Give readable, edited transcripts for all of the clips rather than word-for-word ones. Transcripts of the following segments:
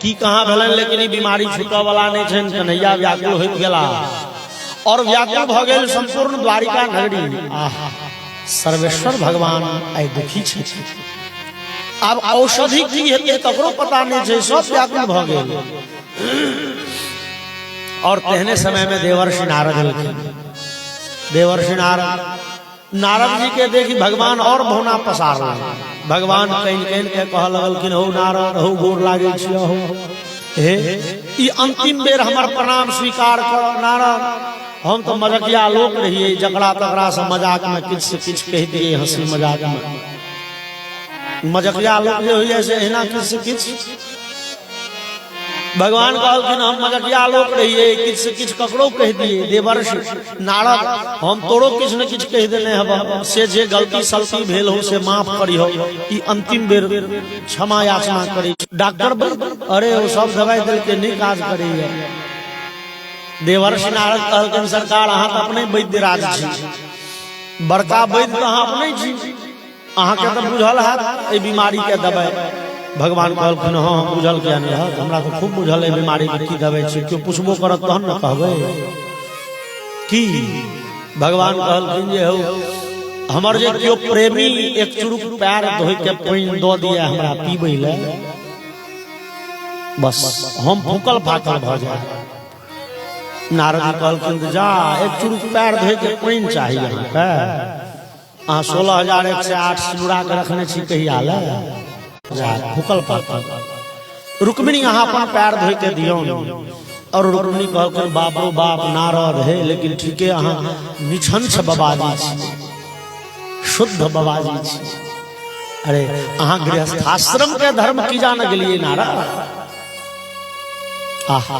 की कहाँ भेलन, लेकिन ई बीमारी छूटऽ वाला नहीं छन। कन्हैया व्याकुल होइत गेला और व्याकुल भ गेल संपूर्ण द्वारिका नगरी। सर्वेश्वर भगवान आई दुखी छे। अब औषधि की हेतै ककरो पता नहीं छे, सब व्याकुल भ गेल। और तेहने समय में देवर्षि नारद एलखिन। देवर्षि नारद जी के देखी भगवान और भौना पसार लगे। भगवान कहीं के कह लगलखिन, हो नारद, हो गोर लागे छियो, हो हे ई अंतिम बेर हमर प्रणाम स्वीकार करो। नारद, हम तो मजाकिया लोग रहिए, जकड़ा तकड़ा से मजाक में किछ से किछ कह दिए, हंसी मजाक में मजाकिया लोग जो होइए से एना किछ से किछ। भगवान कहलखिन, हम मजाकिया लोग रहिए, किछ से किछ ककरो कह दिए। देवर्षि नारद, हम तोरो किछ न किछ कह देने हब, से जे गलती सलती भेल हो से माफ करी हो। ई अंतिम बेर क्षमा याचना करी। डॉक्टर अरे वो सब दवाई दिल के नहीं काज करी है। देवर्षि नारद कहलखिन, सरकार अहाँ तो अपने वैद्य राज छी, बड़का वैद्य तो अहाँ अपने छी, अहाँ के तो बुझल है बीमारी के दवाई। भगवान कहलखिन, हाँ बुझल क्या नहीं है, हमरा तो खूब बुझल है बीमारी के की दवाई छी, क्यों पुछबो करत तहन न कहबै की। भगवान कहलखिन जे हो हमर जे कियो प्रेमी एक चुरुक पैर धोइ के पानी दो दिए हमरा पीबै ले, बस हम फूकल फाकल भ जाए। नारद जी कहलखिन, जा एक चुरुक पैर धोइ के पानी चाहिए अहाँ 16,108 सिनुरा के रखने छी कहिया ले, फूकल फाकल। रुक्मिणी अहाँ अपन पैर धोइ के दियौ। और रुक्मिणी कहलखिन, बाप रो बाप नारद है, लेकिन ठीके अहाँ निछंछ बाबाजी छी, शुद्ध बाबाजी छी। अरे अहाँ गृहस्थाश्रम के धर्म की जान गेलिए नारद।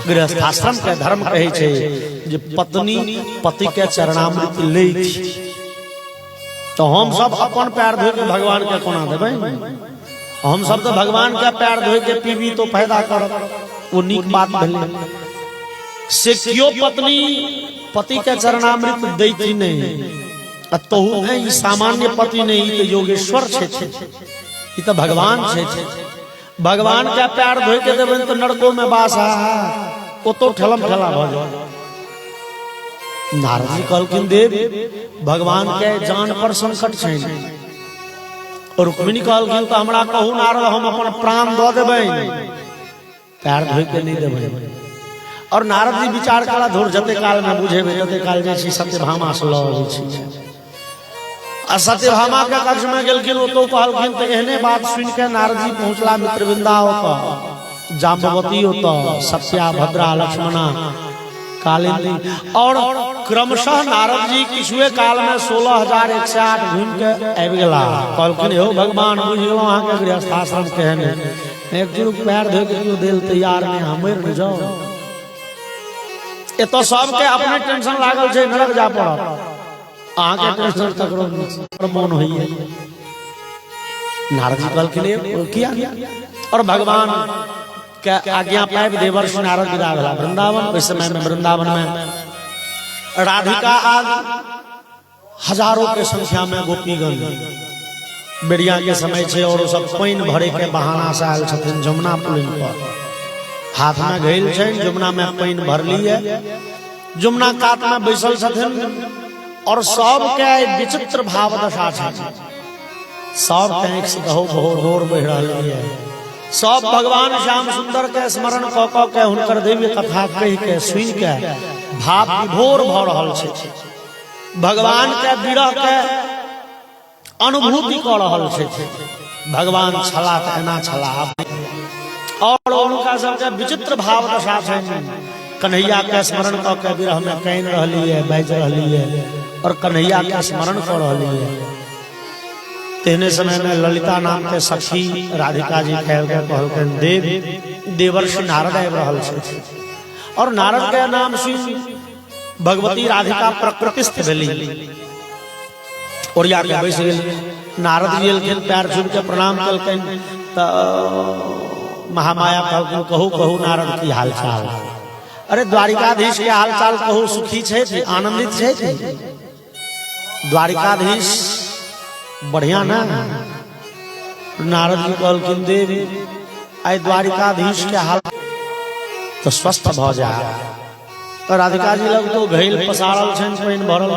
गृहस्थाश्रम के धर्म कहे छे जे पत्नी पति के चरणामृत ले थी, तो हम सब अपन पैर धोइ के भगवान के कोना देबै। हम सब तो भगवान के पैर धोइ के पीबी तो फायदा करब, वो नीक बात भेलै। से क्यों पत्नी पति के चरणामृत दैती नहीं, तहु में सामान्य पति नहीं, तो योगेश्वर छे, ई तो भगवान छे। भगवान के पैर धोइ के देबन तो नरकों में वास है, ओ तो ठलम ठला भ जाए। नारद जी कहलखिन, देव भगवान के जान पर संकट छै। और रुक्मिणी कहलखिन, तो हमरा कहू नारद, हम अपन प्राण दो देबै, पैर धोइ के नहीं देबै। और नारद जी विचार कला, धुर जते काल में बुझेबै, जते काल जे छी सत्यभामा से लऽ छी। आ सत्यभामा के कक्ष में गेलखिन, तो कहलखिन, तो एहने बात सुन के नारद जी पहुंचला मित्रवृंदा ओतऽ, जाम्बवती ओतऽ, सत्या भद्रा लक्ष्मणा कालिंदी। और क्रमशः नारद जी किछुए काल में 16,108 घूम के आबि गेला। कहलखिन, हो भगवान बुझ गेलहुँ अहाँ के गृहस्थाश्रम केहन, एक चुरुक पैर धोइ के देल तैयार नहीं, हमर न जाओ। एतो सबके अपने टेंशन लागल छै, नरक जा पड़त, अहाँ के टेंशन ककरो मन होइए। नारद जी कहलखिन, किया। और भगवान के आज्ञा पाइब देवर्षि नारद विदा भेला वृंदावन। उस समय में वृंदावन में राधिका आग हजारों के संख्या में गोपीगण, बेड़िया के समय छे, और सब पानी भरे के बहाना से आयल छथिन जमुना पुलिन पर। हाथ में घेल छै, जमुना में पानी भरली है, जमुना कात में बैसल छथिन। और सब के विचित्र भाव दशा छै, सब के से कहो भोर बह रही है। सब भगवान श्याम सुंदर के स्मरण क क के हुनकर दिव्य कथा कह के सुन के भाव विभोर भ रहल छै। भगवान के विरह के अनुभूति क रहल छै। भगवान छला त एना छला, और उनका सबके विचित्र भाव दशा छै। कन्हैया के स्मरण क के विरह में काइन रहली है, बाज रहली है, और कन्हैया के स्मरण कर रहली है। तेने समय में ललिता नाम के सखी राधिका जी कह के कहलखिन, देवर्षि नारद आबि रहल छै। और नारद के नाम सुन भगवती राधिका प्रकृतिस्थ भेली, और या के बैस गेल। नारद जी एलखिन, पैर छू के प्रणाम कलखिन, तो महामाया कहलखिन, कहू कहू नारद की हाल चाल। अरे द्वारिकाधीश के हाल चाल कहू, सुखी छै, आनंदित छै। द्वारिकाधीश बढ़िया ना। नारद जी कहलखिन, देवी आई द्वारिकाधीश के हाल तो स्वस्थ भ जाए। तो राधिका जी लग तो घैल पसारल छन पाइन भरल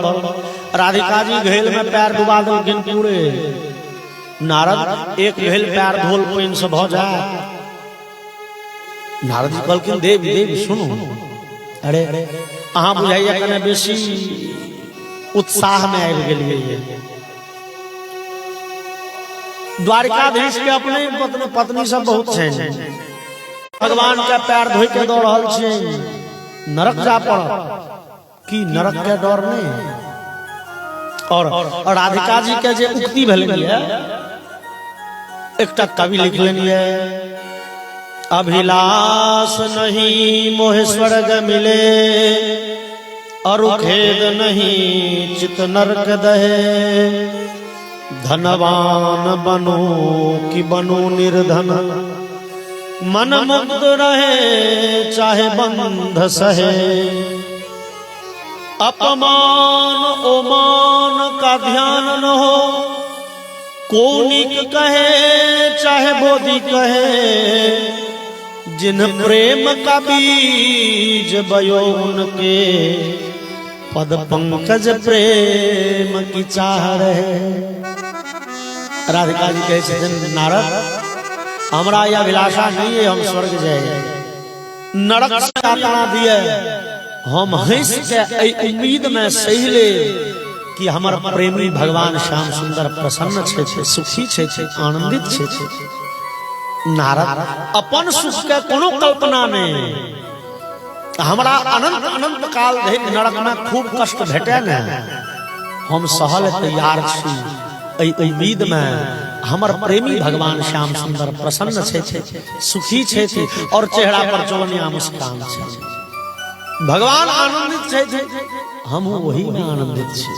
राधिका जी घैल में पैर डुबा देलखिन पूरे। नारद एक घैल पैर धोल पाइन से भ जाए। नारद जी कहलखिन देवी देवी सुनो, अरे अहाँ बुझाइए कने बेसी उत्साह में आबि गेलिए। द्वारिकाधीश के अपने पत्नी सब बहुत छे, भगवान के पैर धोई के दौड़ रहल छे, नरक जा पड़ कि नरक के डर नहीं। और राधिका जी के जे उक्ति भेलिए एकटा कवि लिख लेलिए, अभिलाष नहीं मोह स्वर्ग मिले, अरु खेद नहीं चित नरक दहे, धनवान बनो कि बनो निर्धन, मन मुक्त रहे चाहे बंध सहे, अपमान ओमान का ध्यान न हो, कोनिक कहे चाहे बोधि कहे, जिन प्रेम का बीज बयो उनके, पद पंकज प्रेम की चाह रहे। राधिका जी कहे नारद हमरा यह अभिलाषा नहीं है हम स्वर्ग जाए, नरक से यातना दिए, हम हंस के उम्मीद में सही ले कि हमर प्रेमी भगवान श्याम सुंदर प्रसन्न छे, सुखी छे, आनंदित छे। नारद अपन सुख के कोनो कल्पना नहीं, हमरा अनंत अनंत काल धरि नरक में खूब कष्ट भेटे न, हम सहल तैयार छी। उम्मीद में हमर प्रेमी भगवान श्याम सुंदर प्रसन्न छे, सुखी छे, और चेहरा पर चौनिया मुस्कान छे, भगवान आनंदित छे, हम वही में आनंदित छी।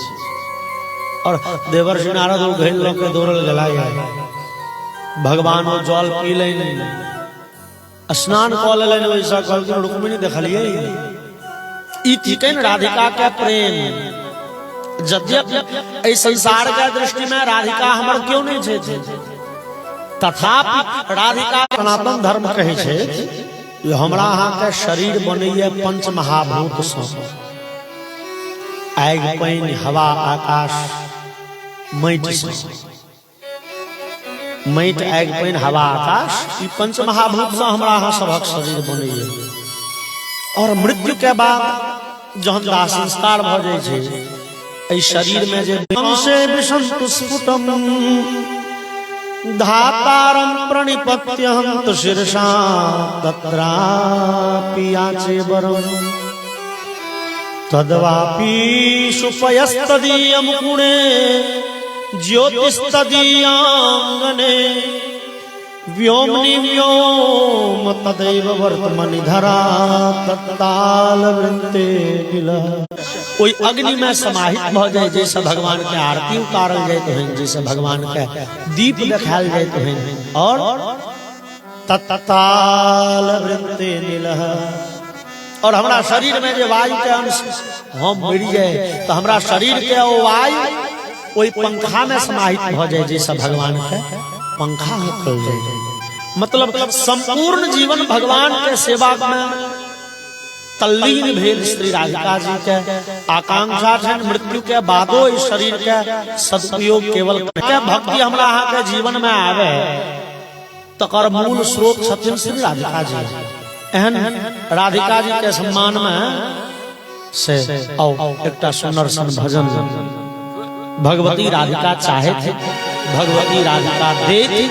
और देवर्षि नारद घैल के दौड़ल गलाए, भगवान वो जल पी लेन, स्नान क लेन, वैसा कहलखिन रुक्मिणी देखलिए ई थिकन राधिका के प्रेम। यद्यपि संसार के दृष्टि में राधिका हमर क्यों नहीं छे, तथापि राधिका सनातन धर्म कहे छे जे हमरा अहाँ के शरीर बनैया पंच महाभूत से, आगि पानि हवा आकाश माटि से, माटि आगि पानि हवा आकाश ई पंच महाभूत से हमरा अहाँ सबक शरीर बनैया। और मृत्यु के बाद जहन दाह संस्कार भ जाय छै, इस शरीर में जे से विषंतु स्फुटम धातारम प्रणिपत्यहं तो शीर्षा तत्रापि याचे वरम, तद्वापि सुपयस्तदीयं गुणे ज्योतिस्तदीयाङ्गने, व्योमनि व्योम तदैव वर्तमनि धरा तत्ताल वृत्ते गिला। कोई अग्नि में समाहित भ जाए, जैसे भगवान के आरती उतारल जाए तो हैं, जैसे भगवान के दीप देखाल जाए तो हैं, और तत्ताल वृत्ते नीलः। और हमरा शरीर में जो वायु के अंश हम मिल जाए तो हमरा शरीर के वायु कोई पंखा में समाहित भ जाए, जैसे भगवान के पंखा कर जाए। मतलब संपूर्ण जीवन भगवान के सेवा में तल्लीन भेल श्री राधिका जी के आकांक्षा छन मृत्यु के बादो इस शरीर के सदुपयोग केवल के भक्ति हमरा अहाँ के जीवन में आवे, तकर मूल स्रोत छथिन श्री राधिका जी। एहन राधिका जी के सम्मान में से आओ एकटा सुंदर सन भजन। भगवती राधिका चाहे थे, भगवती राधिका दे थी,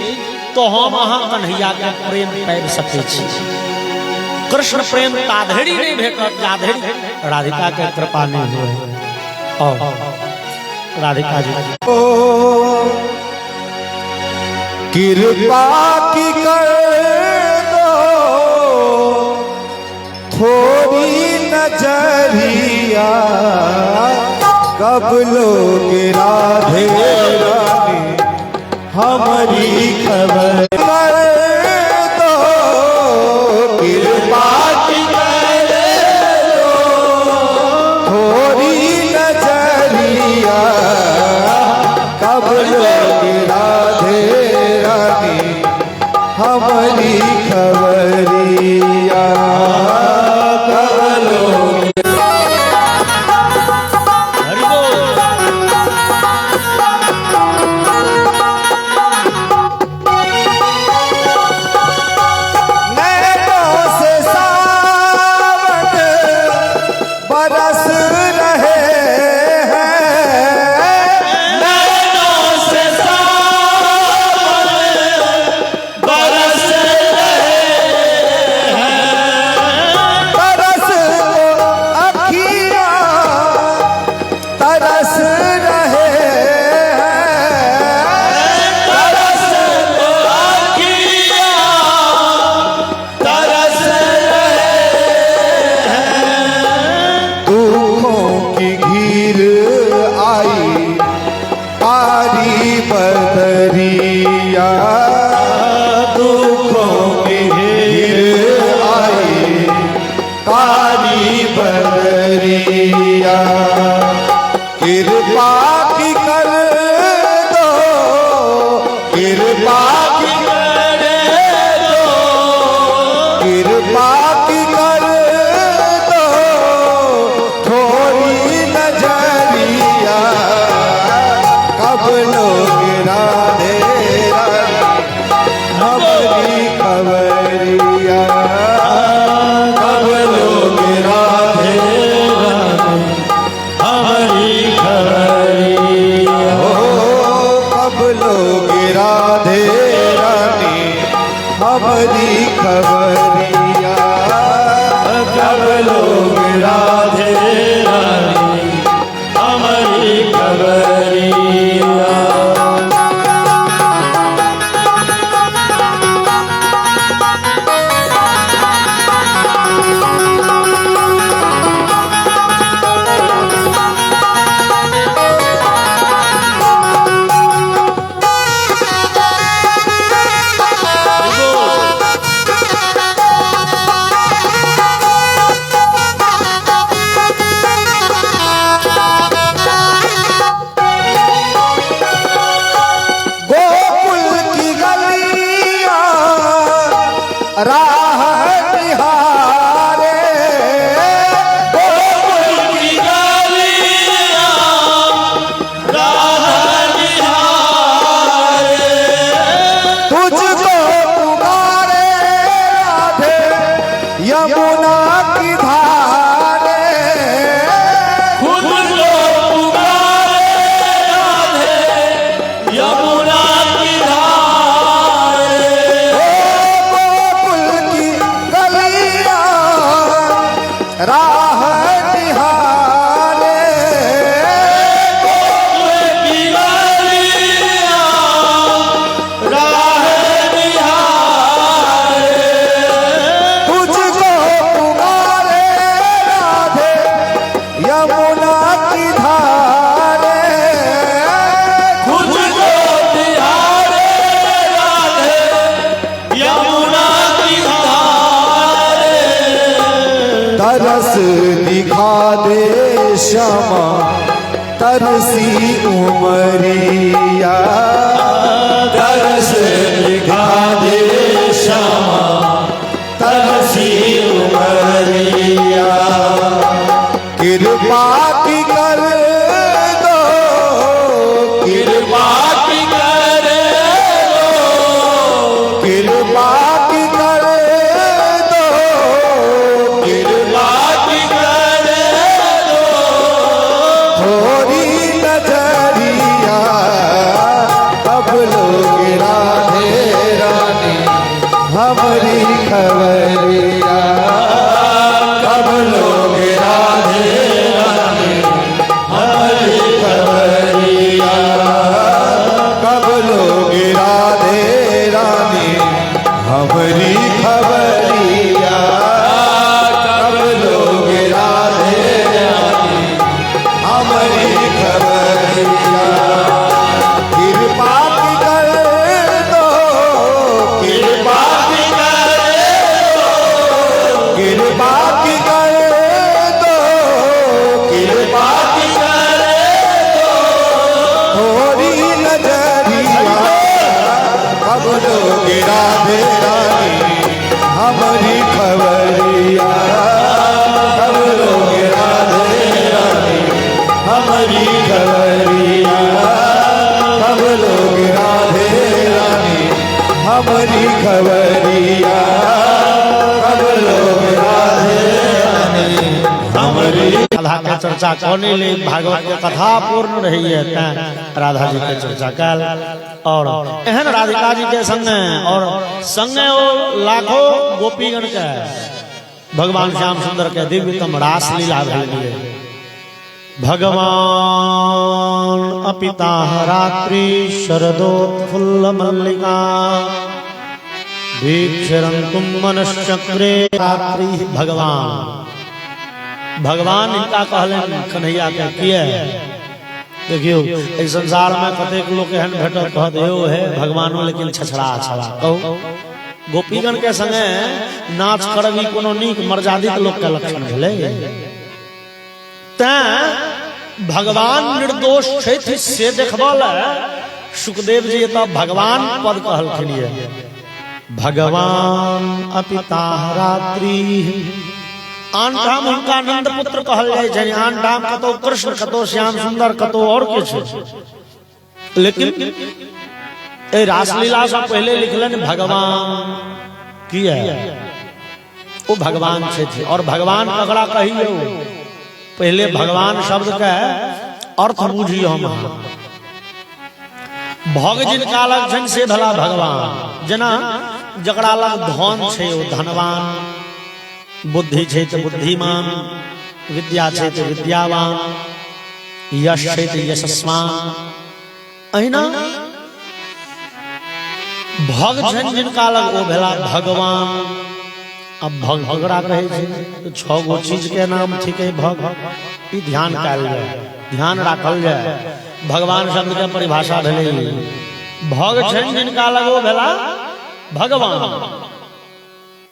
तो हम अहाँ कन्हैया के प्रेम पाबि सकै छी। कृष्ण प्रेम ताधड़ी नहीं भेटत जाधड़ी राधिका के कृपा नहीं हुए। और राधिका जी कृपा की कर दो थोड़ी नजरिया, कब लोग राधे रानी हमारी खबर कर दो, कृपा की कर दो थोड़ी नजरिया, कब लोग राधे रानी हमारी कब लोगे राधे रानी हमारी खबरिया। हो कब लोगे राधे रानी हमारी खबरिया। कब लोगे राधे रानी हमारी खबरिया। राह निहारे गोकुल की गलियां राह निहारे। तुझको पुकारे राधे यमुना की धारे। खुद को पुकारे राधे यमुना की धारे। राह निहारे गोकुल की गलियां राह निहारे। तुझको पुकारे राधे यमुना की धारे। तुझको निहारे राधे यमुना की धारे। तरस दिखा दे श्यामा तरसी उमरिया। तरस दिखा दे श्यामा तरसी उमरिया। कृपा की कर दो कृपा की कर दो कृपा की कर दो कृपा की कर दो। थोड़ी नजरिया कब लोगे राधे रानी हमारी खबरिया। कब लोगे राधे रानी हमारी खबरिया। कब लोगे राधे रानी हमारी खबरिया। कब लोगे राधे रानी हमारी खबरिया। कृपा की कर दो कृपा की कर दो कृपा की कर दो कृपा की कर दो। थोड़ी नजरिया कब लोगे राधे रानी हमारी खबरिया। कब लोगे राधे रानी हमारी खबरिया। कब लोगे राधे रानी हमारी खबरिया। कब लोगे राधे रानी हमारी। राधा के चर्चा कोने ले भागवत के कथा पूर्ण रही है राधा जी के चर्चा कल। और एहन राधिका जी के संग और संगे वो लाखों गोपीगण के भगवान श्याम सुंदर के दिव्यतम रास लीला भेल। भगवान अपिता रात्रि शरदोत्फुल्ल मल्लिका वीक्षरन्तुम मनश्चक्रे रात्रि। भगवान इनका कहलन कन्हैया के किए। देखियो इस संसार में कतेक लोग एहन भेटत कहत है भगवानो लेकिन छछड़ा छड़ा कहू। गोपीगण के संगे नाच करबी कोनो नीक मर्यादित लोक के लक्षण भेलै। तैं भगवान निर्दोष छथि से देखबा ले सुखदेव जी एतऽ भगवान पद कहलखिन ये। भगवान अपिता रात्रि आन ठाम हुनका नंद पुत्र कहल जाय छै। आन ठाम कतो कृष्ण कतो श्याम सुंदर कतो और किछु। लेकिन ए रासलीला से पहले लिखलन भगवान की है। वो भगवान से थे। और भगवान कगड़ा कहिए पहले भगवान शब्द का अर्थ बूझिए हम भग जिनका लग जन से भला भगवान जना जकड़ा लग धन छे वो धनवान, बुद्धि छे तो बुद्धिमान, विद्या छे तो विद्यावान, यश छे तो यशस्वान। अहिना भग जन जिनका लग वो भला भगवान। अब भग भगड़ा कहे छे छह गो चीज के नाम थिके भग, ई ध्यान कल जाए, ध्यान राखल जाए। भगवान शब्द के परिभाषा भेले भग छन जिनका लग वो भला भगवान।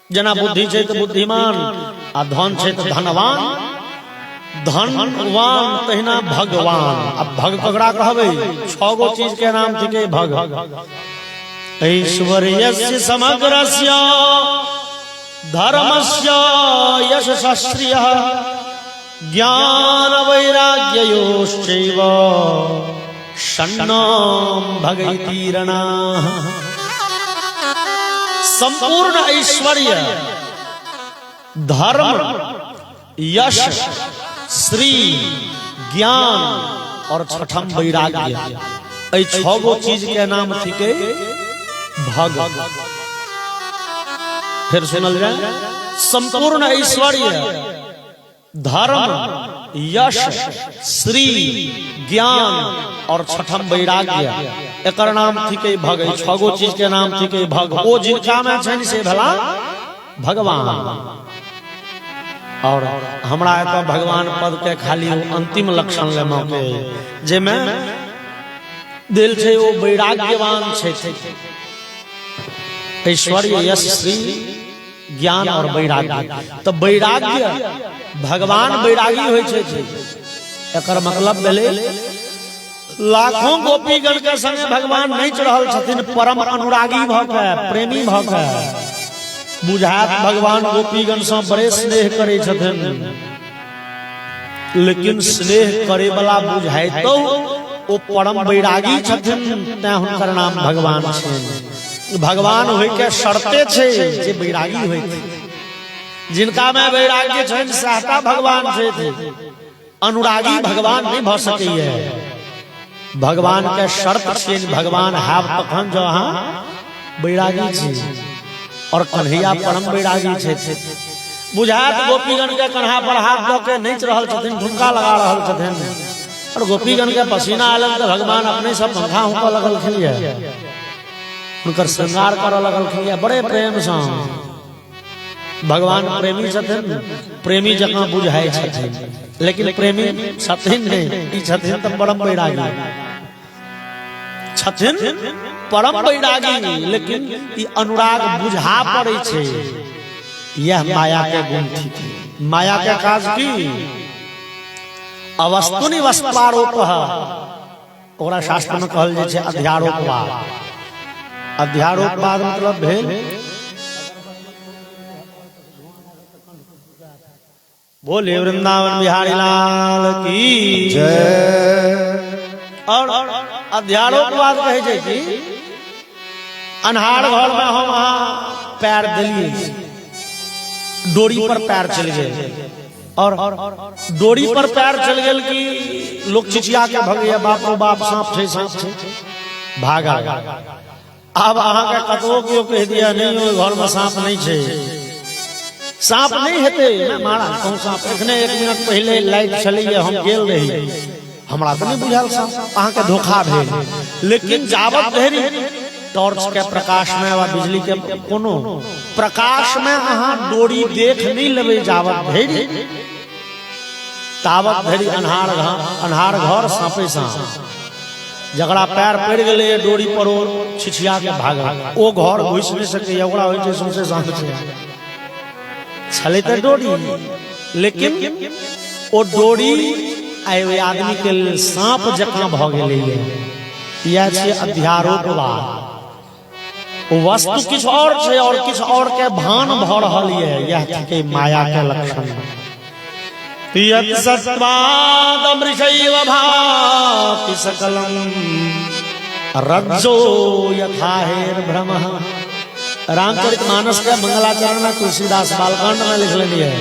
जना बुद्धि छे तो बुद्धिमान, आ धन छे तो धनवान, धनवान तहिना भगवान। अब भग कगड़ा कहबे छह गो चीज के नाम थिके भग। ऐश्वर्यस्य समग्रस्य धर्मस्य यशस्श्रियः ज्ञान वैराग्ययोश्चैव षण्णां भगैतीरणाः। संपूर्ण ऐश्वर्य, धर्म, यश, श्री, ज्ञान और छठम वैराग्य, ऐ छह गो चीज के नाम थिके भग। फिर सुनल जाए संपूर्ण ऐश्वर्य, धर्म, यश, श्री, ज्ञान और छठम वैराग्य, एकर नाम थिके भग। छह गो चीज के नाम थिके भग। वो जिनका में छन से भला भगवान। और हमरा एतऽ भगवान पद के खाली अंतिम लक्षण ले मौके जे में दिल छे वो वैराग्यवान छे। ऐश्वर्य, यश, श्री, ज्ञान और वैराग्य। तो वैराग्य भगवान वैरागी होय छे। एकर मतलब भेले लाखों गोपीगण के संग भगवान नहीं चढ़ल छथिन, परम अनुरागी भ के, प्रेमी भ के। बुझात भगवान गोपीगण से बड़े स्नेह करे छथिन, लेकिन स्नेह करे वाला बुझाय तो वो परम वैरागी छथिन, तै हुनकर नाम भगवान छे। भगवान होय के शर्ते छे जे वैरागी होय छे। जिनका में वैराग्य छन सहता भगवान छे, अनुरागी भगवान नहीं भ सकैए। भगवान के शर्त छे भगवान है तखन जो अहाँ वैरागी छी। और कन्हैया परम वैरागी छे। बुझात गोपीगण के कन्हा पर हाथ दो के नहीं रहल छथिन, ठुमका लगा रहल छथिन। और गोपीगण के पसीना आलन तो भगवान अपने सब पंखा होकर लगल खिलिए, उनकर श्रृंगार कर लगल खिलिए बड़े प्रेम से। भगवान प्रेमी छथिन, प्रेमी जका बुझाय छथिन, लेकिन प्रेमी छथिन नहीं, छथिन तो परम वैरागी छथिन, परम वैरागी। लेकिन ई अनुराग बुझा पड़े छे। यह माया के गुण थी। माया के काज की अवस्तुनि वस्त्वारोपः, ओकरा शास्त्र में कहल जाय छे अध्यारोपवाद। अध्यारोपवाद मतलब भेल बोले वृंदावन बिहारी लाल की जय। और अध्यारोपवाद कहे छै कि अन्हार घर में हम वहां पैर दिलिए, डोरी पर पैर चल गए। और डोरी पर पैर चल गए कि लोग चिचिया के भगे, बाप रो बाप सांप छे, सांप छे, भागा। अब अहाँ के कतबो केओ कह दिया नहीं घर में सांप नहीं छे, सांप नहीं हेते, मैं मारा कहूँ सांप। एखने 1 मिनट पहले लाइट चली, हम गेल रही, हमरा तो नहीं बुझाल सांप, अहाँ के धोखा भेल। लेकिन जावत धरि टॉर्च के प्रकाश में व बिजली के कोनो प्रकाश में अहाँ डोरी देख नहीं लेबे, जावत धरि तावत धरि अन्हार घर सांपे सांप। जकरा पैर पड़ गए डोरी पर ओ छिछिया के भागा, ओ घर घुस नहीं सके, ओकरा होय छै सौंसे सांप छले त डोरी। लेकिन ओ डोरी आए आदमी के सांप जकां भ गेलै। यह छै अध्यारोपवाद। वस्तु किछ और छे और किछ और के भान भ रहल ये, यह थिके माया के लक्षण। यत् सत्त्वादमृषैव भाति सकलम् रज्जो यथा हेर्भ्रमः रामचरितमानस के मंगलाचरण में तुलसीदास बालकांड में लिख लेनी है,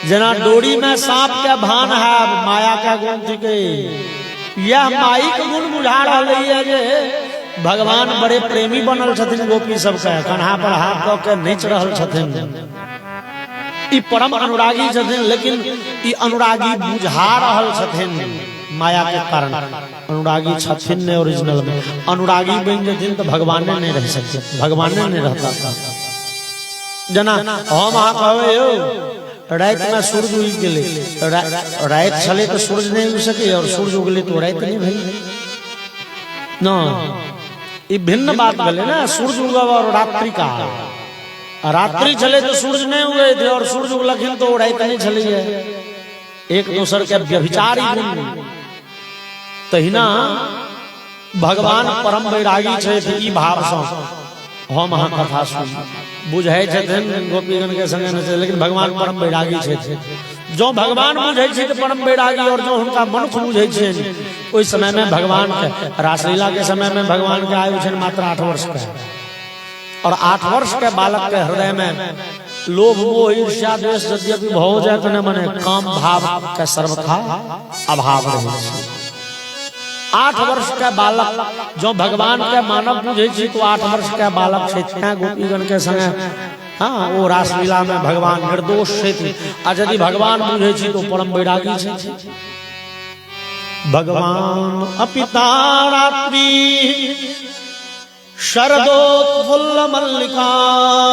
जना डोरी में सांप के भान है माया का गुण थी के यह माई के गुण बुझा रही है जे भगवान बड़े प्रेमी बनल छथिन गोपी सबके कन्हा पर हाथ दऽ के नच रहल छथिन। ई परम अनुरागी छथिन, लेकिन ई अनुरागी बुझा रहल छथिन माया के कारण। अनुरागी छथिन ने ओरिजिनल में, अनुरागी बन जथिन तो भगवान नहीं रह सकते, भगवान नहीं रहता था। जना हम अहाँ कहबे यौ रात में सूरज उग गेले, रात छले तो सूरज नहीं उग सके और सूरज उगले तो रात नहीं भेल न, ये भिन्न बात भेले ना। सूरज उगब और रात्रि का, रात्रि चले तो सूरज नहीं उगे थे और सूरज उगलखिन तो रात नहीं चली है। एक दूसर के व्यभिचारी गुण तहिना भगवान परम वैरागी छथि। ई भाव से हम अहाँ कथा सुन बुझै छथिन गोपीगण के संगे में, लेकिन भगवान परम वैरागी छथि। जो भगवान बुझै छै तो परम वैरागी, और जो हुनका मनुष्य बुझै छै ओहि समय में भगवान के रासलीला के समय में भगवान के आयु छनि मात्र 8 वर्ष के, और 8 वर्ष के बालक के हृदय में लोभ मोह ईर्ष्या द्वेष यद्यपि भौ जाए तो न मने काम भाव के सर्वथा अभाव रहे छै। 8 वर्ष के बालक जो भगवान के मानव बुझे छी तो 8 वर्ष के बालक छै गोपीगण के संगे। हाँ, वो रासलीला में भगवान निर्दोष छथि, आ यदि भगवान बुझे छी तो परम वैरागी छथि। भगवान अपिता रात्रि शरदोत्फुल्ल मल्लिका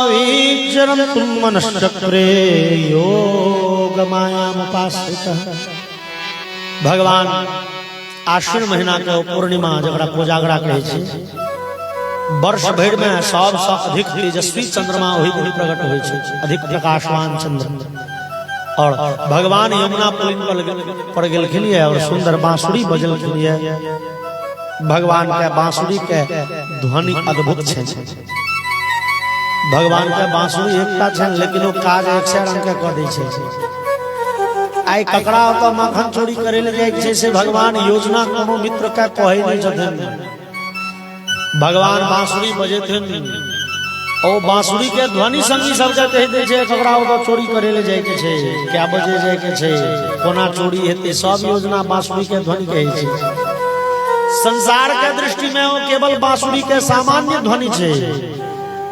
वीक्षरन्तु मनश्चक्रे योग मायामुपाश्रितः। भगवान आश्विन महीना के पूर्णिमा जकरा कोजागरा कहै छै, वर्ष भरि में सबसे अधिक तेजस्वी चंद्रमा ओहि दिन प्रकट होइ छै, अधिक प्रकाशवान चंद्र। और भगवान यमुना पुलिन पर गेलखिन और सुंदर बांसुरी बजलखिन। भगवान के बांसुरी के ध्वनि अद्भुत छै। भगवान के बांसुरी एकटा छै, लेकिन वो काज 100 रंग के कऽ दै छै। आई ककरा ओतऽ मखन चोरी करे ले जाय छै से भगवान योजना कोनो मित्र के कहै नहीं छथिन। भगवान बांसुरी बजेथिन, ओ बांसुरी के ध्वनि संगी सब के कहि दै छै ककरा ओतऽ चोरी करे ले जाय के छै, क्या बजे जाय के छै, कोना चोरी हेतै, सब योजना बांसुरी के ध्वनि कहै छै। संसार के दृष्टि में वो केवल बांसुरी के सामान्य ध्वनि छै,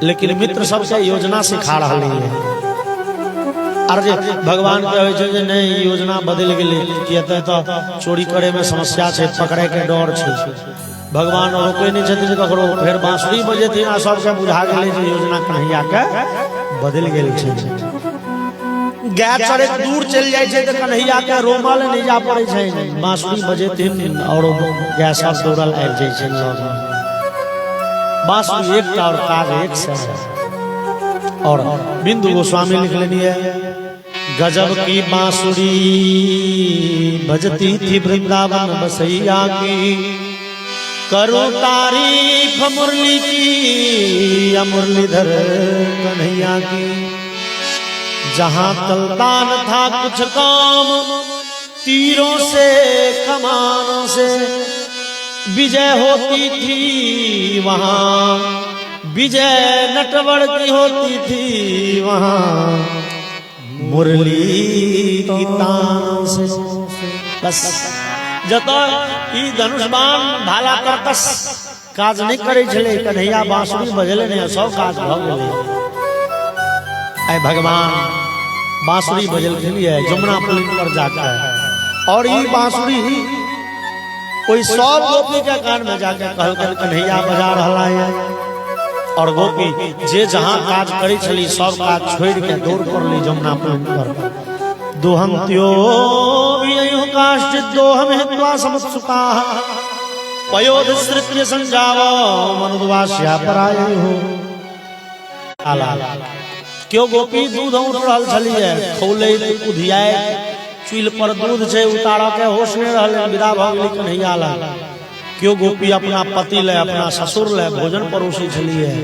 लेकिन मित्र सबके योजना सिखा रहल है। अरे भगवान कहै छै जे नहीं योजना बदल गेलै, किया तो चोरी करे में समस्या छै, पकड़े के डर छै। भगवान रोके नहीं छथिन ककरो, फिर बांसुरी बजेथिन आ सबके बुझा गेलै जे योजना कन्हैया के बदल गेल छै। गाय चरे दूर चल जाय छै तो कन्हैया के रोमल नहीं जा पड़े छै, बांसुरी बजेथिन और गाय सब दौड़ल आबि जाय छै लग। बांसुरी एकटा और काज एक से। और बिंदु गोस्वामी लिख लेनी है, गजब की बांसुरी बजती थी वृंदावन बसैया की, करो तारीफ मुरली की या मुरलीधर कन्हैया की। जहां तलतान था कुछ काम, तीरों से कमानों से विजय होती थी वहां, विजय नटवर की होती थी वहां, मुरली की तानों से। बस जतो ई धनुष बाण भाला करकस काज नहीं करे छले, कन्हैया बांसुरी बजले ने सब काज भ गेलै। आय भगवान बांसुरी बजलखिन जमुना पुलिन पर जाकर, और ई बांसुरी कोई सब गोपी के कान में जाके कहलकन कन्हैया बजा रहला है। और गोपी जे जहां काज करे छली सब काज छोड़ के दौड़ पड़ली जमुना पुलिन पर। दोहंत्यो दोहम हित्वा समुत्सुका, पयोधसृत्य संजावो मनुद्वास्या पराययो। क्यों गोपी दूध उठ रहल छली है, खौले उधियाए चूल्ह पर दूध छै उतारा के होश नहीं रहल, विदा भ गेली कन्हैया लग। क्यों गोपी अपना पति ले अपना ससुर ले भोजन परोसी छली है,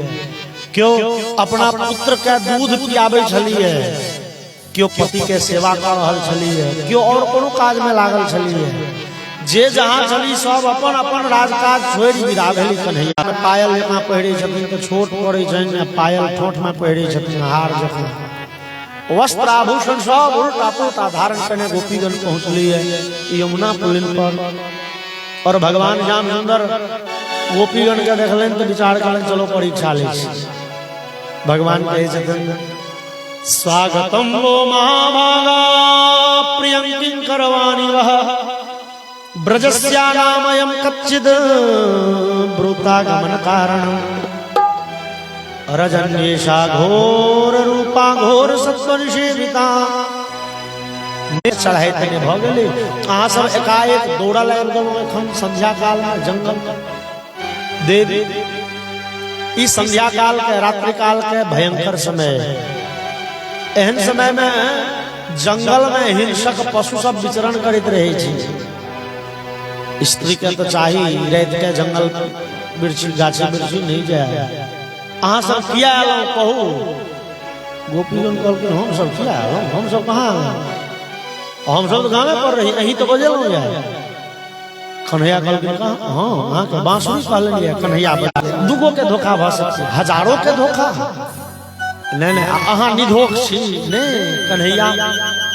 क्यों अपना पुत्र के दूध पियाबे छली है, क्यों पति के सेवा कर रहल छली है, क्यों और कोनो काज में लागल छली है। जे जहाँ चली सब अपन अपन राजकाज छोड़ विदा भेली कन्हैया। पायल जहाँ पहिरे छथिन तो छोट पड़े छनि, पायल ठोठ में पहिरे छथिन, हार जखन वस्त्र आभूषण सब उल्टा पुल्टा धारण करने गोपीगण पहुँचली है यमुना पुलिन पर। और भगवान श्याम सुंदर गोपीगण के देखलन तो विचार करन चलो परीक्षा ले। भगवान कहे छथिन स्वागतम वो महाभागा प्रियं करवाणी वह ब्रजस्या नामयम कच्चिद ब्रूतागमन कारण रजन्येषा घोर रूपा घोर सत्वनिषेविता। चढ़ाई तने भ गेले अहाँ सब एकाएक दौड़ल एखन संध्या काल में जंगल देव ई संध्या काल के रात्रि काल के भयंकर समय। एहन समय में जंगल में हिंसक पशु सब विचरण करते रहे छी। स्त्री के तो चाहिए रात के जंगल बिरछी गाछी बिरछी नहीं जाए। अहाँ सब किया कहू। गोपीगण कहलखिन हम सब किया हम सब कहाँ हम सब तो गाँव पर रही अही तो बजल जाए। कन्हैया कहलखिन कहाँ हाँ अहाँ के बांसुरी पालन लिया। कन्हैया दुगो के धोखा भ सकते हजारों के धोखा नहीं नहीं अहाँ निधोख छी नहीं कन्हैया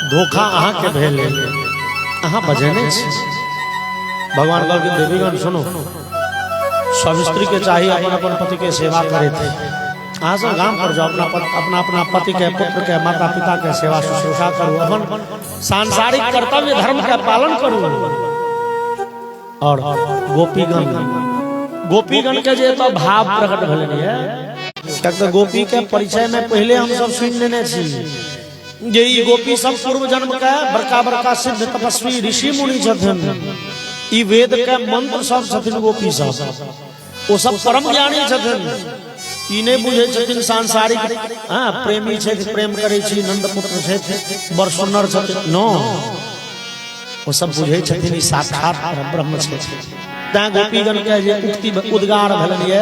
धोखा अहाँ के भेल अहाँ बजेने छी। भगवान कहलखिन देवीगण सुनो सब स्त्री के चाहिए अपन अपन पति के सेवा करे थे। अहाँ सब गांव पर जाओ अपना अपना पति के पुत्र के माता पिता के सेवा शुश्रूषा करू अपन सांसारिक कर्तव्य धर्म के पालन करू। और गोपीगण के जे तो भाव प्रकट भेल है तो गोपी के परिचय में पहले हम सब सुन लेने छी। ये गोपी सब पूर्व जन्म के बड़का बड़का सिद्ध तपस्वी ऋषि मुनि छथिन। ई वेद के मंत्र सब छथिन गोपी सब वो सब परम ज्ञानी छथिन। ई नहीं बुझे छथिन सांसारिक प्रेमी छे प्रेम करे छी नंद पुत्र छे बड़ सुंदर छथिन नो वो सब बुझे छथिन साक्षात ब्रह्म छे। ता गोपीगण के जे उक्ति उद्गार भेलनिए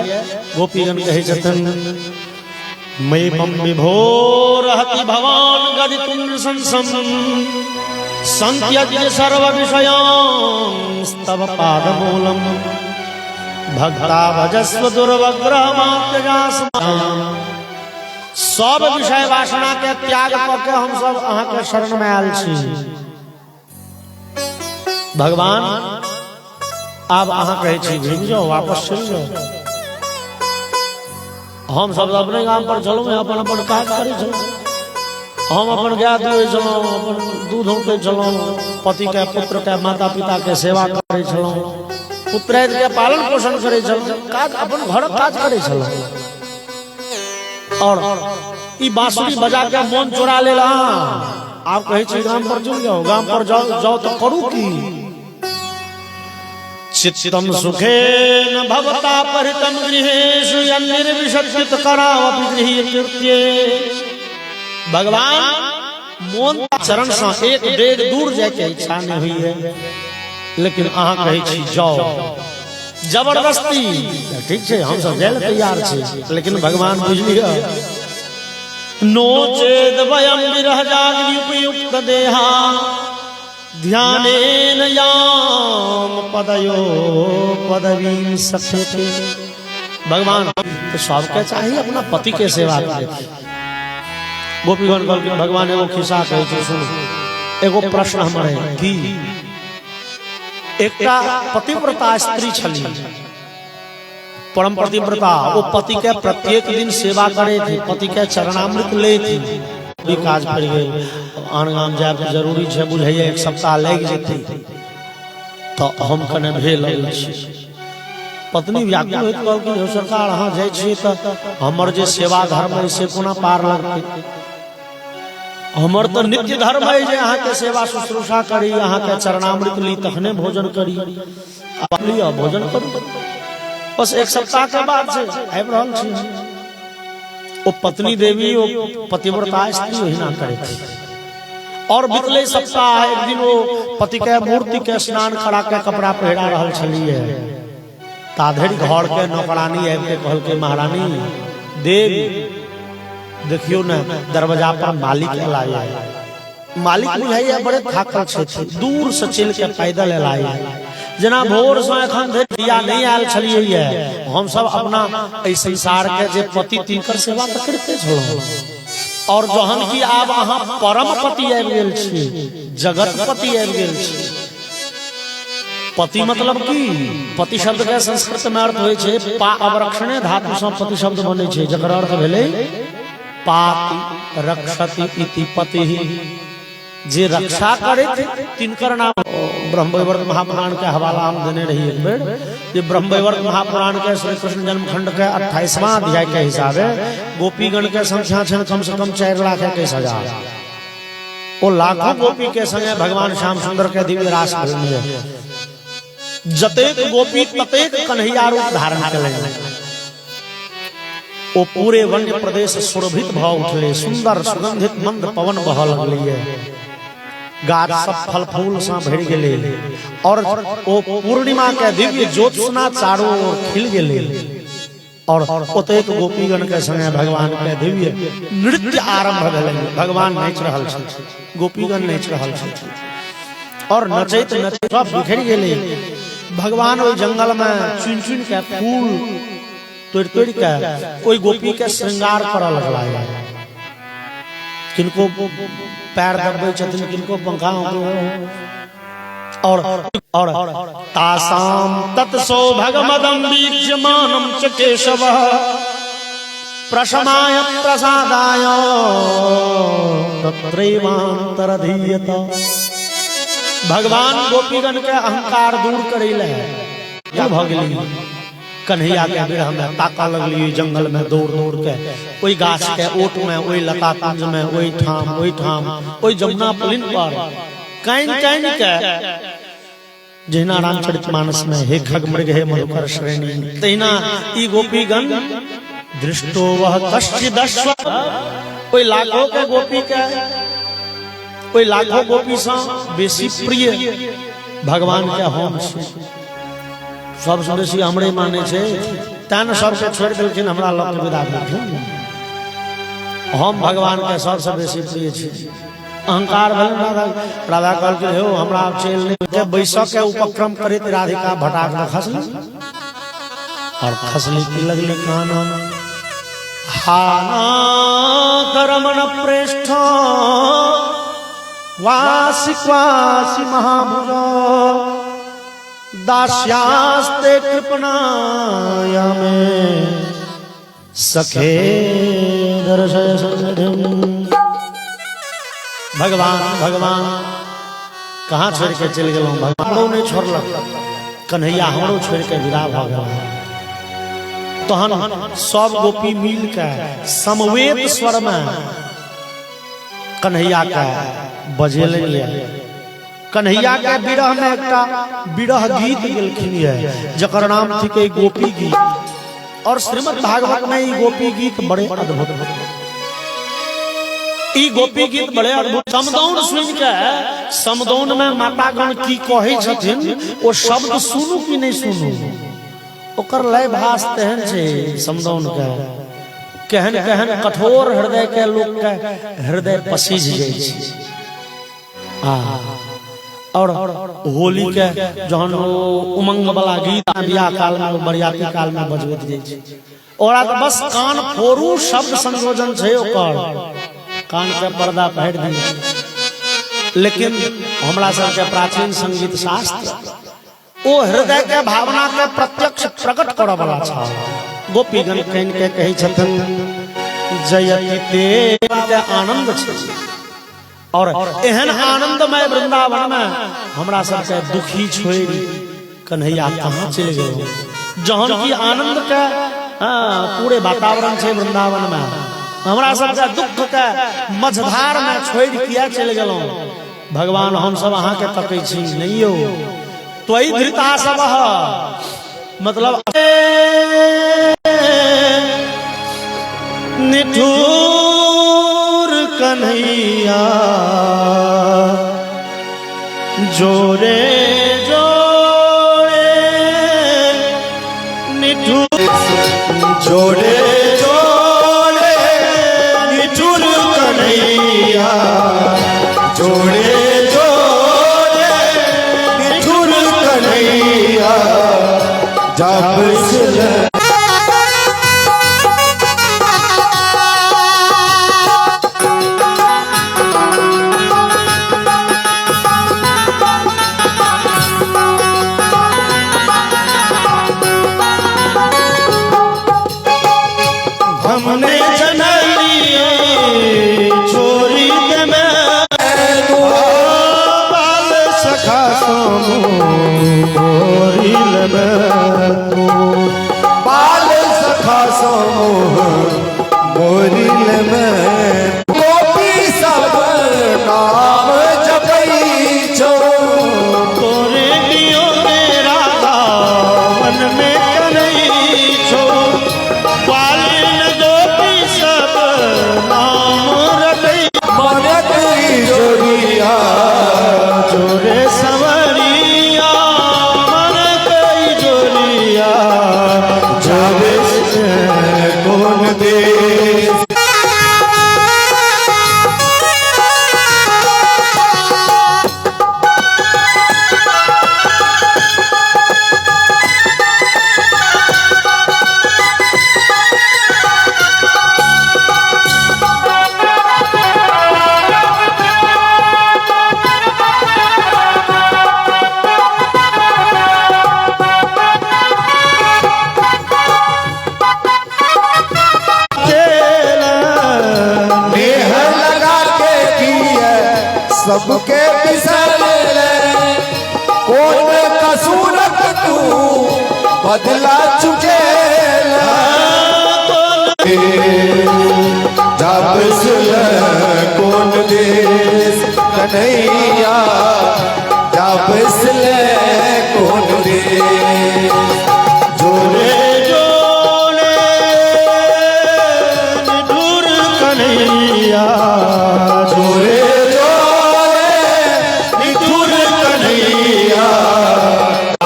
गोपीगण कहे छथिन मयि मम विभोर हति भवान गदितुं संसम संत्यज्य सर्व विषयां तव पादमूलम भक्ता भजस्व दुर्वग्रहमात्यजास। सब विषय वासना के त्याग करके हम सब अहाँ के शरण में आयल छी। भगवान अब अहाँ कहे छी घूम जाओ वापस चल जाओ। हम सब अपने गांव पर चलो अपन अपन काज करे चलो। हम अपन गाय दुहे चलो अपन दूध होते चलो पति के पुत्र के माता पिता के सेवा करे चलो पुत्र के पालन पोषण करे चलो काज अपन घर काज करे चलो। और ई बांसुरी बजा के मन चोरा लेला। आप कहे छी गांव पर चल जाओ गांव पर जाओ तो करू की चित्तम सुखेन भवता परितम गृहेषु यन्निर्विशत्युत करावपि गृह्यकृत्ये। भगवान मोन चरण से एक डेग दूर जाके इच्छा नहीं हुई है लेकिन अहाँ कहे छी जाओ जबरदस्ती। ठीक है हम सब जाए तैयार छी लेकिन भगवान बुझलिए नो चेद वयम विरह जाग्नि उपयुक्त देहा ध्यानेन याम पदयो पदवीं सख्यते। भगवान तो सबके चाहिए अपना पति के सेवा करे। गोपीगण कहलखिन भगवान एगो खिस्सा कहे छी सुनो। एगो प्रश्न हमर है कि एकटा पतिव्रता स्त्री छली परम पतिव्रता वो पति के प्रत्येक दिन सेवा करे थी पति के चरणामृत ले थी। काज पड़ गई आन गाम जाए जरूरी है बुझाइए एक सप्ताह लग जेते तो हम कने भेल पत्नी व्याकुल होइत कहलखिन सरकार अहाँ जाइ छी तो हमर जे सेवा धर्म है से कोना पार लगते। हमर तो नित्य धर्म है जे अहाँ के सेवा शुश्रूषा करी अहाँ के चरणामृत ली तखने भोजन करी आप लिया भोजन करू। बस एक सप्ताह के बाद से आबि रहल छी। वो पत्नी देवी वो पतिव्रता स्त्री ओहिना करे थी। और बितले सप्ताह एक दिन वो पति के मूर्ति के स्नान करा के कपड़ा पहिरा रहल छलिए ताधरि घर के नौकरानी आबि के कहल के महारानी देवी देखियो न दरवाजा पर मालिक लाए। मालिक बुझाइए बड़े थाकल छे दूर से चल के पैदल लाए जना भोर से एखन धरि दिया नहीं आयल छलिए हम सब अपना एहि संसार के जे पति तिनकर सेवा त करते छलहुँ और जहन की आब अहाँ परम पति आबि गेल छी जगत पति आबि गेल छी। पति मतलब की पति शब्द के संस्कृत में अर्थ होय छै पा अवरक्षणे धातु से पति शब्द बनै छै जकर अर्थ भेलै पाति रक्षति इति पति। जे रक्षा करे तिनकर नाम ब्रह्मवैवर्त महापुराण के हवाला हम देने रही एक बेर। ये ब्रह्मवैवर्त महापुराण के श्री कृष्ण जन्म खंड के 28वां अध्याय के हिसाबे गोपीगण के संख्या छन कम से कम 4,21,000। वो लाखों गोपी के संगे भगवान श्याम सुंदर के दिव्य रास में जतेक गोपी ततेक कन्हैया रूप धारण करें। वो पूरे वन्य प्रदेश सुरभित भाव उठले सुंदर सुगंधित मंद पवन बह लगलिए गाछ सब फल फूल सा भरि गेले और ओ पूर्णिमा के दिव्य ज्योत्सना चारों ओर खिल गेले और ओतेक गोपीगण के संगे भगवान के दिव्य नृत्य आरंभ भेलै। भगवान नाचि रहल छथि गोपीगण नाचि रहल छथि और नचैत नचैत सब बिखरि गेले। भगवान ओहि जंगल में चुन चुन के फूल तोड़ तोड़ के कोई गोपी के श्रृंगार करऽ लगला किनको पैर दबे छथिन किनको पंखा और तासाम तत्सौभगमदं बीज्यमानं च केशवः प्रशमाय प्रसादाय तत्रैवान्तरधीयत। भगवान गोपीगण के अहंकार दूर करैले भ गेली कन्हैया के विरह में ताका लगली जंगल में दौड़ दौड़ के ओई गाछ के ओट में ओई लता कुंज में ओई ठाम ओई जमुना पुलिन पर काइन के जहिना रामचरितमानस में हे खगमृग हे मधुकर श्रेणी तहिना ई गोपीगण दृष्टो वह कश्चिदश्व ओई लाखों के गोपी के ओई लाखों गोपी सा बेसी प्रिय भगवान के हम सबसे बेसी हमरे माने छे तन सबसे छोड़ देलखिन हमरा लग के विदा देलखिन। हम भगवान के सबसे बेसी प्रिय छी। अहंकार भेल राधा कहल के हो हमरा चेल नहीं के बैसक के उपक्रम करैत राधिका भटाक में खसली और खसली की लगली काना हाना करमन प्रेष्ठ वासी महाभुज दास्यास्ते कृपणाया में सखे दर्शय सन्निधिं। भगवान कहाँ छोड़ के चल गए भगवान नहीं छोड़लक कन्हैया हमरो छोड़ के विदा भ गेल। तहन सब गोपी मिल के समवेत स्वर में कन्हैया के बजेलिए। कन्हैया के विरह में एकटा विरह गीत गेलखिन है जकर नाम थी गोपी गीत और श्रीमद् भागवत में ई गोपी गीत बड़े अद्भुत ई गोपी गीत बड़े अद्भुत। समदौन सुन के समदौन में मातागण की कहे छथिन ओ शब्द सुनू कि नहीं सुनू ओकर लय भास तेहन छै समदौन के केहन केहन कठोर हृदय के लोग के हृदय पसीज जाय छै। और होली के जहन उमंग वाला गीत बियाह काल में बरियाती काल में बजबैत जाय छै ओरा तो बस कान फोरू शब्द संयोजन छै ओकर कान के पर्दा पहिर दी। लेकिन हमरा सब के प्राचीन संगीत शास्त्र ओ हृदय के भावना के प्रत्यक्ष प्रकट करऽ वाला छै। गोपीगण कहिन के कहै छथिन जयति देव के आनंद छै और एहन आनंदमय वृंदावन में हमरा सबके दुखी छोड़ कन्हैया कहाँ चल गए। जहन की आनंद के पूरे वातावरण छै वृंदावन में हमरा सबके दुख के मझधार में छोड़ किया चल गेलौ। भगवान हम सब अहाँ के तकै छी नहीं हो तोई धृता सब मतलब निठुर कन्हैया जोरे जोड़े निठुर जोड़े जोड़े निठुर कन्हैया जोड़े जोड़े निठुर कन्हैया जब से हमने जनलिए छोरी के मैं बाल सखा मोरिल में बाल सखा मोरिल में गोपी सब नाम जपई छो तोरे दियो मेरा मन में कनई छो पालन गोपी सब नाम रटई मनक जोरिया जोरे सवरिया मन कई जोरिया जावे कौन देश सबके बिसर कौन कसूरत तू बदला चुके जब से कौन देश कन्हैया जब से कौन देश जोरे जोड़े दूर कन्हैया जोरे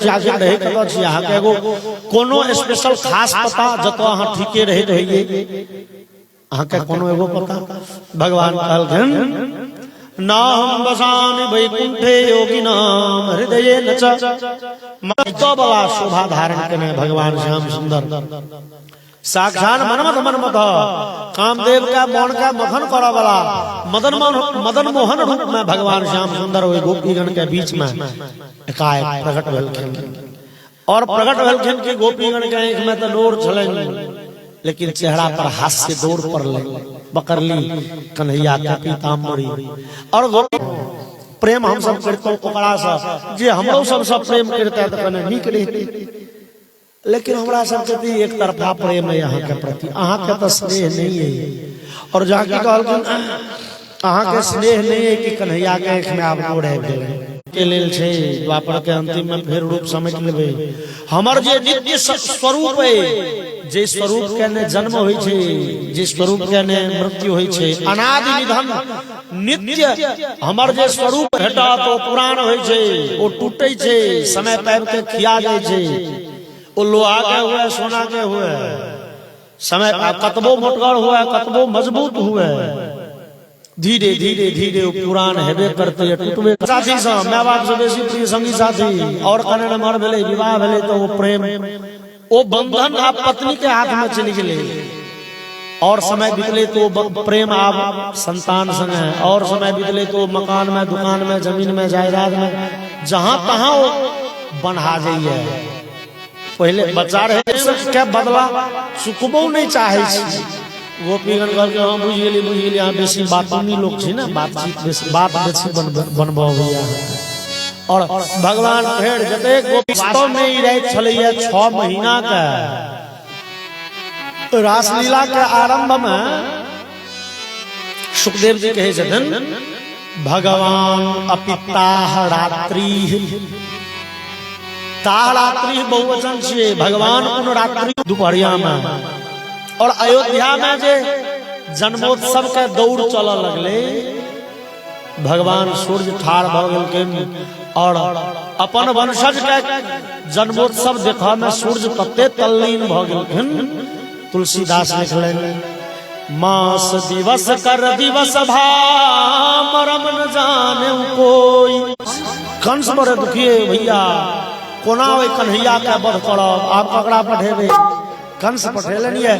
जाके रहे कतो छी अहाँ के एगो कोनो स्पेशल खास पता जतो अहाँ ठीके रहत होइए अहाँ के कोनो एगो पता भगवान कहलखिन नाम बसामि वैकुंठे योगिनाम हृदये नच तो बड़ा शोभा धारण करने भगवान श्याम सुंदर साक्षात मनमत मनमत कामदेव का मौन का मथन करा वाला मदन मोहन रूप में भगवान श्याम सुंदर वही गोपीगण के बीच में एकाएक प्रकट भेलखिन और प्रकट भेलखिन कि गोपीगण के आंख में तो नोर छलनि लेकिन चेहरा पर हास्य दौर पर बकरली कन्हैया के पीताम्बरी और गोपी प्रेम हम सब करतो ओकरा से जे हमरो सब प्रेम करते त कने नीक रहते लेकिन हमरा सबके एक तरफा प्रेम है यहाँ के प्रति अहाँ के तो स्नेह नहीं है और जाके कहलखिन अहाँ के स्नेह नहीं है कि कन्हैया के आंख में आब नोर आबि गेलै के लेल छै द्वापर के अंतिम में फेर रूप समेट लेबै हमर जे नित्य स्वरूप है जे स्वरूप के ने जन्म होय छै जे स्वरूप के ने मृत्यु होय छै अनादि निधन नित्य हमर जे स्वरूप भेटा तो पुरान होय छै ओ टूटै छै समय पाबि के खिया जाय छै ओ लोहा के हुए सोना के हुए समय कतबो मोटगर हुए कतबो मजबूत हुए धीरे धीरे धीरे पुरान हेबे करते टूटबे साथी से माय बाप से बेसी प्रिय संगी साथी और कने नमर भेले विवाह भेले तो वो प्रेम वो बंधन आप पत्नी के हाथ में चली गेले और समय बीतले तो प्रेम आप संतान संग है और समय बीतले तो मकान में दुकान में जमीन में जायदाद में जहां तहां वो बन्हा जाइए पहले बच्चा रहे क्या बदला सुखबो नहीं चाहे छी गोपीगण कहलकै हां बुझ गेली अहाँ बेसी बातूनी लोग छी ना बातचीत बेसी बात बेसी बनबैया और भगवान फेर जते गोपी वास्तव में ई रहै छलैया 6 महीना के रासलीला के आरंभ में सुखदेव जी कहे छथिन भगवान अपिता रात्रि तारात्रि बहुवचन छे भगवान उन रात्रि दोपहरिया में और अयोध्या में जे जन्मोत्सव के दौड़ चल लगले भगवान सूर्य ठाड़ भ गेलखिन और अपन वंशज के जन्मोत्सव देखा में सूर्य कते तल्लीन भ गेलखिन तुलसीदास लिखलनि मास दिवस कर दिवस भा मरम न जाने कोई कंस बड़े दुखिए भैया कोना ओइ कन्हैया के बध करब, आप ककरा पठेबे? कंस पठेलनिए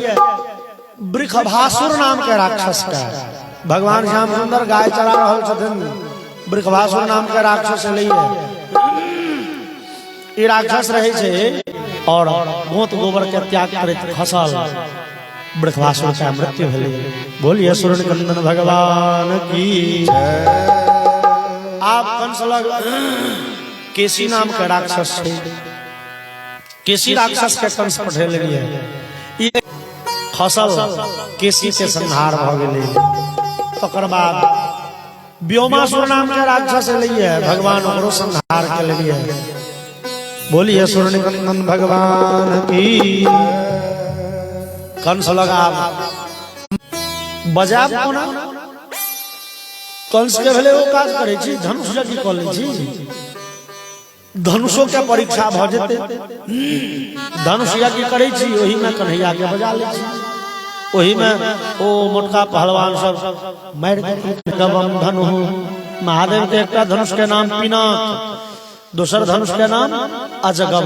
वृषभासुर नाम के राक्षस के। भगवान श्याम सुंदर गाय चरा रहल छथिन, वृषभासुर नाम के राक्षस लइए। ई राक्षस रहे छे और गोत गोबर के त्याग करैत खसल वृषभासुर का मृत्यु भेलै। बोलिए सूर्यनंदन भगवान की जय। आप कंस लग केसी नाम के राक्षस छे, केसी राक्षस के कंस पठेलनिए। ई खसल केसी के संहार भ गेलै। तकर बाद व्योमासुर नाम के राक्षस लिए भगवान ओकरो संहार के लिए। बोलिए सूर्यनंदन भगवान की। कंस लगा बजाब कोना कंस के भेले ओ काज करे छी, धनुष यज्ञ क लै छी, धनुषो के परीक्षा भ जेते। धनुष यज्ञ करे छी, ओही में कन्हैया के बजा ले छी, ओही में ओ मोटका पहलवान सब मार गवम धनु। महादेव के एक धनुष के नाम पिनाक, दूसर धनुष के नाम अजगव।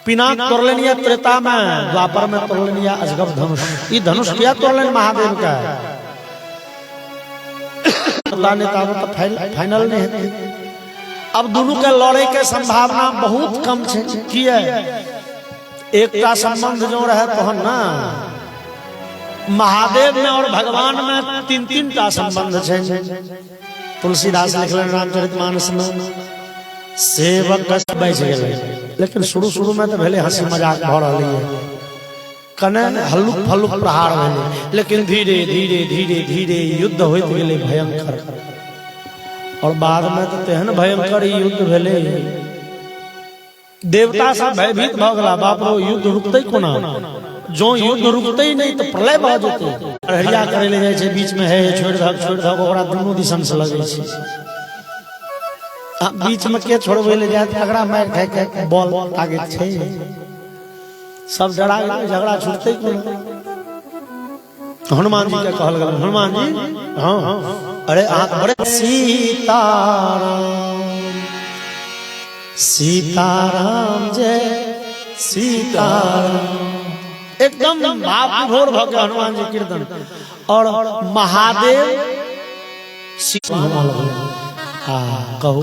पिनाक तोड़लनिया त्रेता में, द्वापर में तोड़लनिया अजगव धनुष। ये धनुष किया तोड़लन महादेव का? नेता तो फाइनल नहीं है। अब दोनों के लड़े के संभावना बहुत कम है। किया एक का संबंध जो रहे तो ना, महादेव में और भगवान में तीन तीन का संबंध है। तुलसीदास लिखलन रामचरितमानस में, सेवक बच गए, लेकिन शुरू शुरू में तो भले हंसी मजाक भ रही है, कने हल्लुक फल्लुक प्रहार भेले, लेकिन धीरे धीरे धीरे धीरे युद्ध होइत गेले भयंकर। और बाद में तो तेहन भयंकर युद्ध भेले, देवता सब भयभीत भ गेला। बाप रो युद्ध रुकते कोना? जो युद्ध रुकते ही नहीं तो प्रलय भ जेते। हरिया करे ले जाय छे, बीच में है छोड़ दक ओकरा दुनू दिसन से लगे छे। बीच में के छोड़बे ले जात, अगरा मार खाय के बॉल आगे छे, सब डरा गए, झगड़ा छूटते कोना? हनुमान जी के कहल गेल, हनुमान जी हाँ अरे आंख बड़े सीताराम सीताराम जय सीताराम, एकदम भाव विभोर भ गए हनुमान जी कीर्तन। और महादेव सीता कहू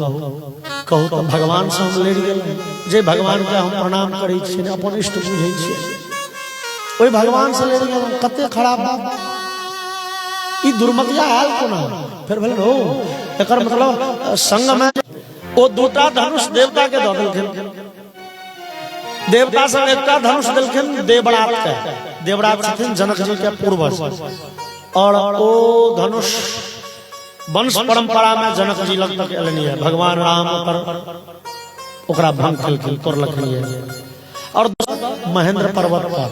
कहू तो भगवान से हम लड़ गेल। जे भगवान के हम प्रणाम करै छी, अपन इष्ट बुझै छी, ओई भगवान से लड़ गेल। कते खराब बात, ई दुर्मतिया हाल कोना? फिर भेल हो एकर मतलब संग में ओ दूटा धनुष देवता के द देलखिन। देवता सब एकटा धनुष देलखिन देवरात के। देवरात छथिन जनक जी के पूर्वज, और ओ धनुष वंश परंपरा में जनक जी लग तक एलनी है। भगवान राम पर ओकरा भंग केलखिन, तोड़लखिन। और महेंद्र पर्वत पर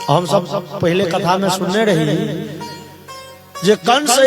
हम सब पहले कथा में सुनने रही जे कंस